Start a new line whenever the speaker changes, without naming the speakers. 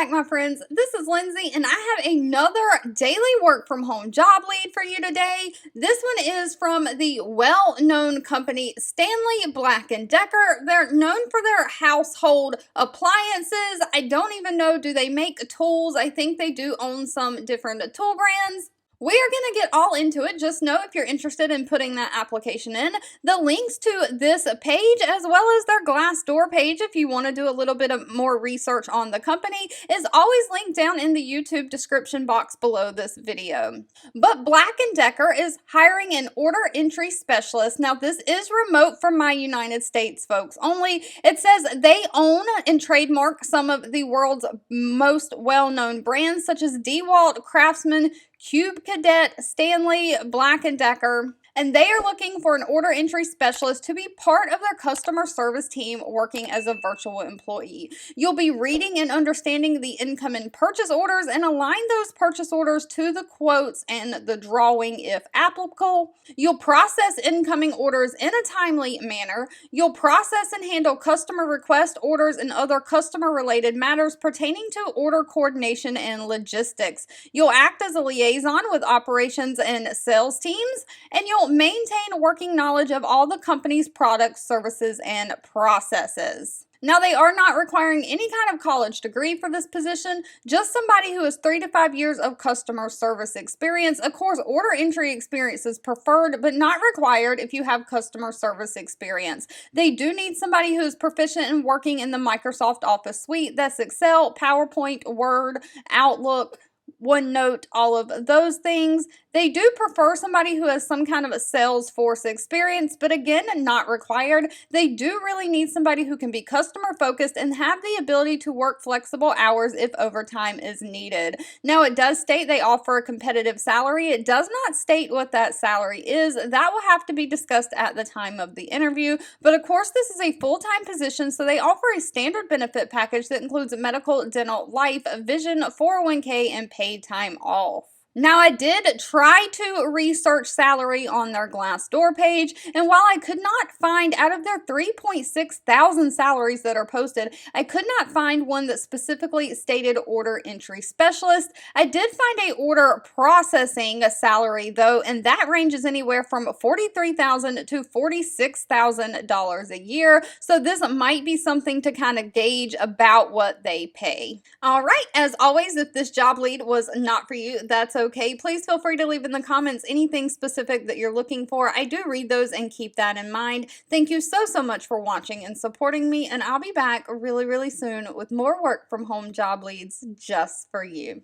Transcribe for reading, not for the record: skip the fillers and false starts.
back, my friends. This is Lindsay, and I have another daily work from home job lead for you today. This one is from the well-known company Stanley Black Decker. They're known for their household appliances. I don't even know, do they make tools? I think they do own some different tool brands. We are going to get all into it. Just know if you're interested in putting that application in. The links to this page as well as their Glassdoor page, if you want to do a little bit of more research on the company, is always linked down in the YouTube description box below this video. But Black & Decker is hiring an order entry specialist. Now, this is remote from my United States folks only. It says they own and trademark some of the world's most well-known brands such as DeWalt, Craftsman, Cube Cadet, Stanley, Black & Decker, and they are looking for an order entry specialist to be part of their customer service team working as a virtual employee. You'll be reading and understanding the incoming purchase orders and align those purchase orders to the quotes and the drawing if applicable. You'll process incoming orders in a timely manner. You'll process and handle customer request orders and other customer-related matters pertaining to order coordination and logistics. You'll act as a liaison with operations and sales teams, and you'll maintain working knowledge of all the company's products, services, and processes. Now, they are not requiring any kind of college degree for this position, just somebody who has 3 to 5 years of customer service experience. Of course, order entry experience is preferred, but not required if you have customer service experience. They do need somebody who is proficient in working in the Microsoft Office suite. That's Excel, PowerPoint, Word, Outlook, OneNote, all of those things. They do prefer somebody who has some kind of a Salesforce experience, but again, not required. They do really need somebody who can be customer focused and have the ability to work flexible hours if overtime is needed. Now, it does state they offer a competitive salary. It does not state what that salary is. That will have to be discussed at the time of the interview, but of course, this is a full-time position, so they offer a standard benefit package that includes medical, dental, life, vision, 401k, and paid time off. Now, I did try to research salary on their Glassdoor page, and while I could not find, out of their 3.6 thousand salaries that are posted, I could not find one that specifically stated order entry specialist. I did find a order processing salary though, and that ranges anywhere from $43,000 to $46,000 a year, so this might be something to kind of gauge about what they pay. All right, as always, if this job lead was not for you, that's okay. Please feel free to leave in the comments anything specific that you're looking for. I do read those and keep that in mind. Thank you so much for watching and supporting me, and I'll be back really soon with more work from home job leads just for you.